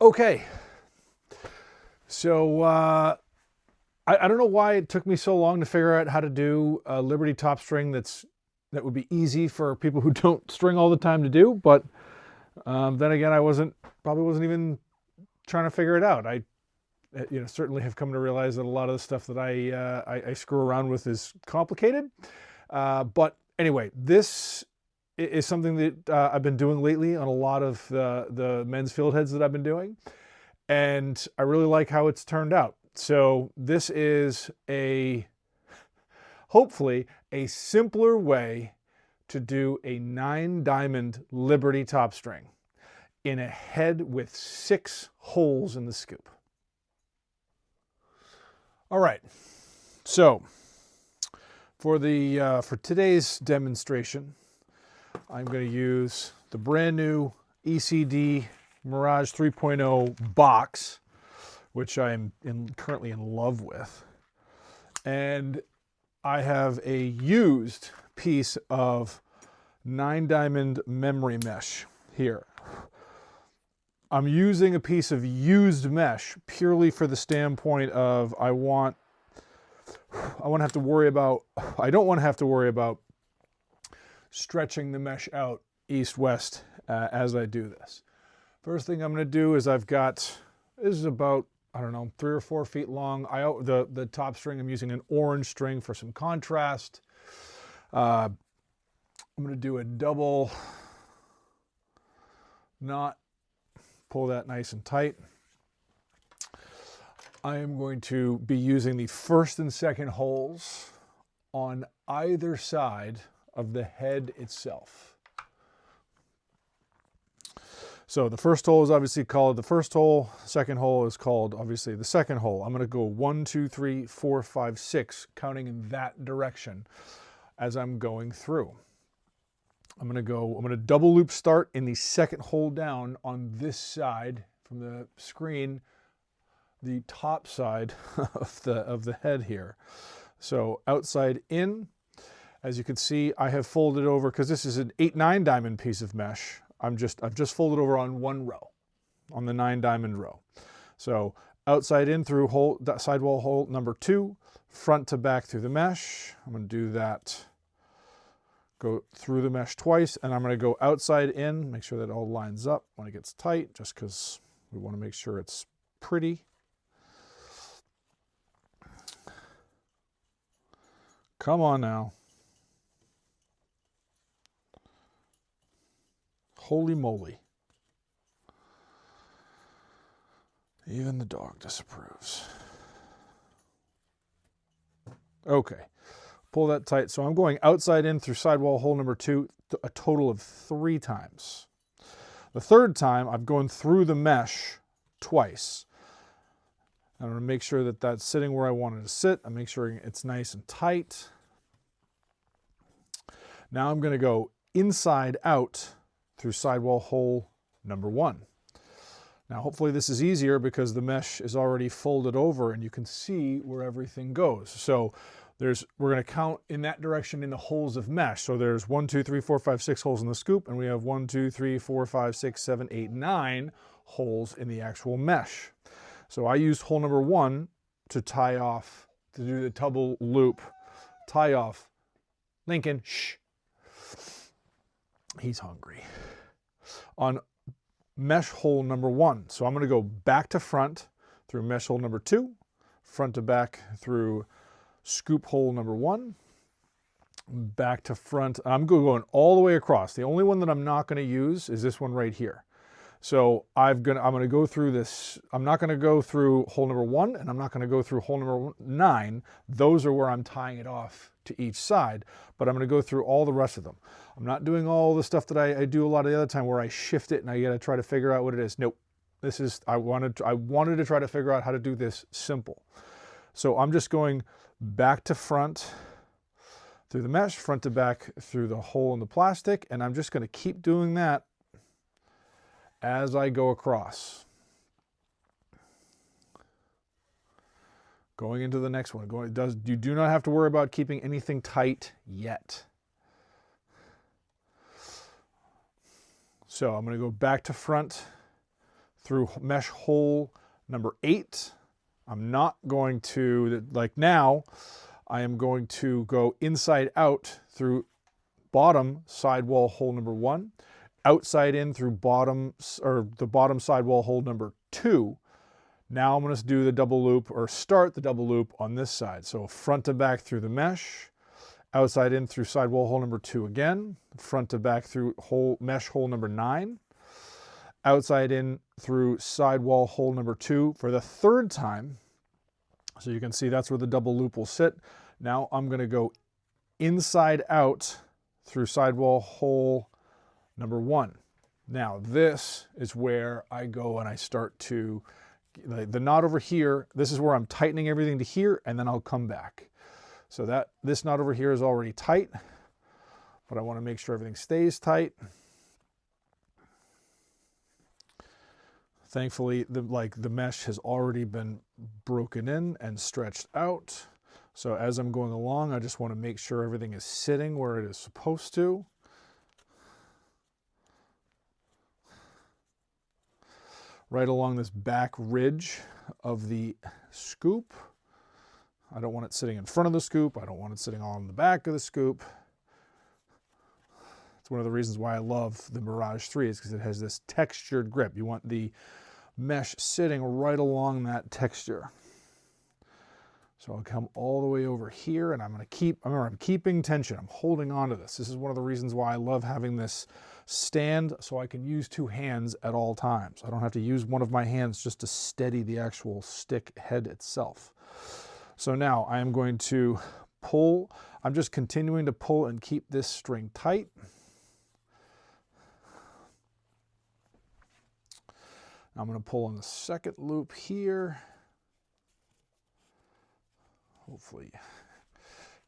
Okay, so I don't know why it took me so long to figure out how to do a Liberty top string that would be easy for people who don't string all the time to do. But then again, probably wasn't even trying to figure it out. I certainly have come to realize that a lot of the stuff that I screw around with is complicated. But anyway, this is something that I've been doing lately on a lot of the men's field heads that I've been doing. And I really like how it's turned out. So this is hopefully a simpler way to do a 9-diamond Liberty top string in a head with 6 holes in the scoop. All right, so for today's demonstration, I'm going to use the brand new ECD Mirage 3.0 box, which I'm currently in love with. And I have a used piece of 9-diamond memory mesh here. I'm using a piece of used mesh purely for the standpoint of I don't want to have to worry about stretching the mesh out east-west as I do this. First thing I'm going to do is this is about, I don't know, 3 or 4 feet long. The top string, I'm using an orange string for some contrast. I'm going to do a double knot, pull that nice and tight. I am going to be using the first and second holes on either side of the head itself. So the first hole is obviously called the first hole. Second hole is called obviously the second hole. I'm going to go 1, 2, 3, 4, 5, 6, counting in that direction as I'm going through. I'm going to double loop start in the second hole down on this side from the screen, the top side of the head here. So outside in, as you can see, I have folded over, because this is an 8-9 diamond piece of mesh. I've just folded over on one row, on the 9-diamond row. So outside in through sidewall hole number 2, front to back through the mesh. I'm going to do that. Go through the mesh twice, and I'm going to go outside in, make sure that it all lines up when it gets tight, just because we want to make sure it's pretty. Come on now. Holy moly. Even the dog disapproves. Okay. Pull that tight. So I'm going outside in through sidewall hole number 2 a total of 3 times. The third time, I'm going through the mesh twice. I'm going to make sure that that's sitting where I want it to sit. I'm making sure it's nice and tight. Now I'm going to go inside out through sidewall hole number 1. Now hopefully this is easier because the mesh is already folded over and you can see where everything goes. So we're going to count in that direction in the holes of mesh. So there's 1, 2, 3, 4, 5, 6 holes in the scoop, and we have 1, 2, 3, 4, 5, 6, 7, 8, 9 holes in the actual mesh. So I used hole number 1 to tie off, to do the double loop, tie off. Lincoln, shh. He's hungry. On mesh hole number 1. So I'm going to go back to front through mesh hole number 2, front to back through scoop hole number 1, back to front. I'm going all the way across. The only one that I'm not going to use is this one right here. So I'm going to go through this. I'm not going to go through hole number 1, and I'm not going to go through hole number 9. Those are where I'm tying it off to each side, but I'm going to go through all the rest of them. I'm not doing all the stuff that I do a lot of the other time where I shift it and I got to try to figure out what it is. Nope. I wanted to try to figure out how to do this simple. So I'm just going back to front through the mesh, front to back through the hole in the plastic, and I'm just going to keep doing that as I go across. Going into the next one. You do not have to worry about keeping anything tight yet. So I'm going to go back to front through mesh hole number 8. I'm not going to, like now, I am going to go inside out through bottom sidewall hole number 1, outside in through the bottom sidewall hole number 2. Now I'm going to do the double loop, or start the double loop on this side. So front to back through the mesh, outside in through sidewall hole number 2 again, front to back through mesh hole number 9, outside in through sidewall hole number 2 for the 3rd time. So you can see that's where the double loop will sit. Now I'm going to go inside out through sidewall hole number 1. Now this is where I go and I start to, the knot over here, this is where I'm tightening everything to here, and then I'll come back. So this knot over here is already tight, but I want to make sure everything stays tight. Thankfully, the mesh has already been broken in and stretched out. So as I'm going along, I just want to make sure everything is sitting where it is supposed to. Right along this back ridge of the scoop. I don't want it sitting in front of the scoop. I don't want it sitting on the back of the scoop. It's one of the reasons why I love the Mirage 3 is because it has this textured grip. You want the mesh sitting right along that texture. So I'll come all the way over here, and I'm going to remember, I'm keeping tension. I'm holding on to this. This is one of the reasons why I love having this stand, so I can use 2 hands at all times. I don't have to use one of my hands just to steady the actual stick head itself. So now I am going to pull. I'm just continuing to pull and keep this string tight. I'm going to pull on the 2nd loop here. Hopefully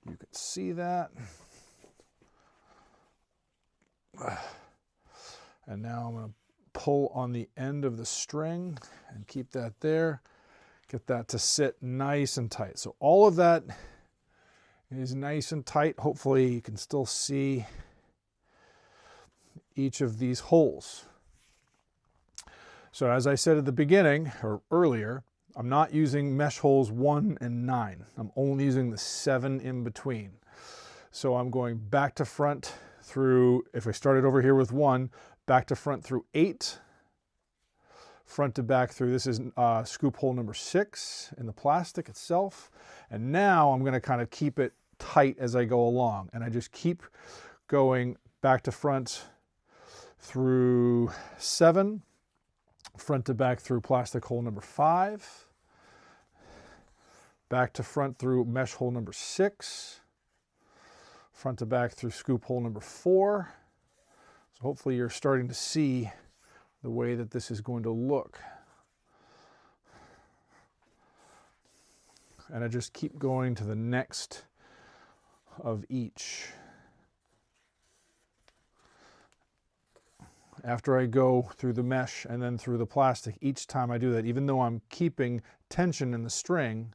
you can see that. And now I'm going to pull on the end of the string and keep that there. Get that to sit nice and tight. So all of that is nice and tight. Hopefully you can still see each of these holes. So as I said at the beginning, or earlier, I'm not using mesh holes 1 and 9. I'm only using the 7 in between. So I'm going back to front through, if I started over here with 1, back to front through 8, front to back through, this is scoop hole number 6 in the plastic itself. And now I'm going to kind of keep it tight as I go along. And I just keep going back to front through 7, front to back through plastic hole number 5, back to front through mesh hole number 6, front to back through scoop hole number 4. So hopefully you're starting to see the way that this is going to look. And I just keep going to the next of each. After I go through the mesh and then through the plastic, each time I do that, even though I'm keeping tension in the string,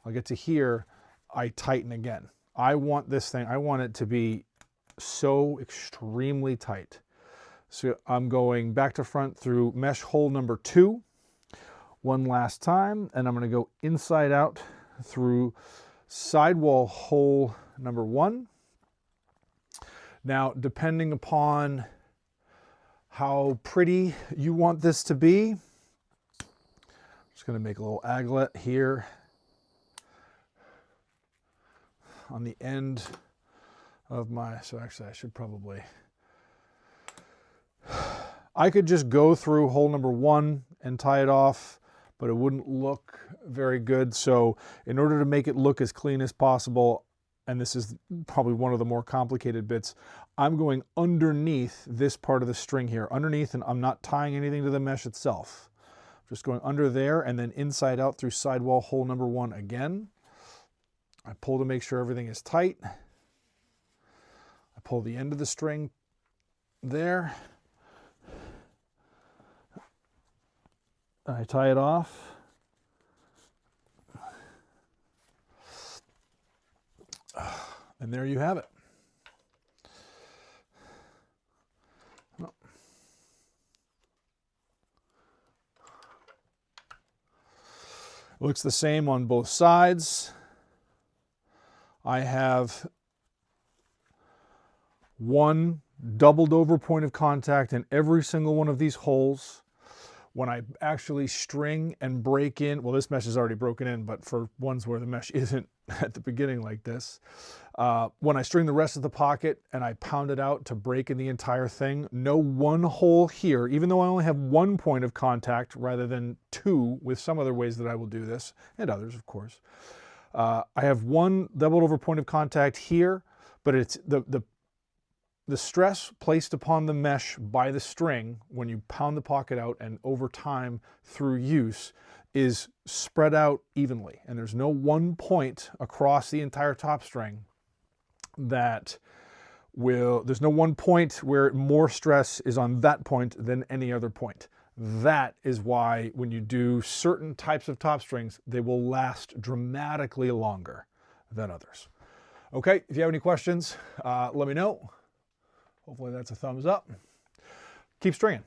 I'll get to here, I tighten again. I want this thing, I want it to be so extremely tight. So I'm going back to front through mesh hole number 2, one last time, and I'm going to go inside out through sidewall hole number 1. Now, depending upon how pretty you want this to be, I'm just going to make a little aglet here on the end of my, so actually I should probably, I could just go through hole number 1 and tie it off, but it wouldn't look very good. So in order to make it look as clean as possible, and this is probably one of the more complicated bits, I'm going underneath this part of the string here, underneath, and I'm not tying anything to the mesh itself. I'm just going under there and then inside out through sidewall hole number 1 again. I pull to make sure everything is tight. I pull the end of the string there. I tie it off. And there you have it. Looks the same on both sides. I have one doubled over point of contact in every single one of these holes. When I actually string and break in, well, this mesh is already broken in, but for ones where the mesh isn't at the beginning like this, when I string the rest of the pocket and I pound it out to break in the entire thing, no one hole here, even though I only have one point of contact rather than two with some other ways that I will do this, and others, of course. I have one doubled over point of contact here, but it's the stress placed upon the mesh by the string when you pound the pocket out and over time through use is spread out evenly. And there's no one point across the entire top string there's no one point where more stress is on that point than any other point. That is why when you do certain types of top strings, they will last dramatically longer than others. Okay, if you have any questions, let me know. Hopefully that's a thumbs up. Keep stringing.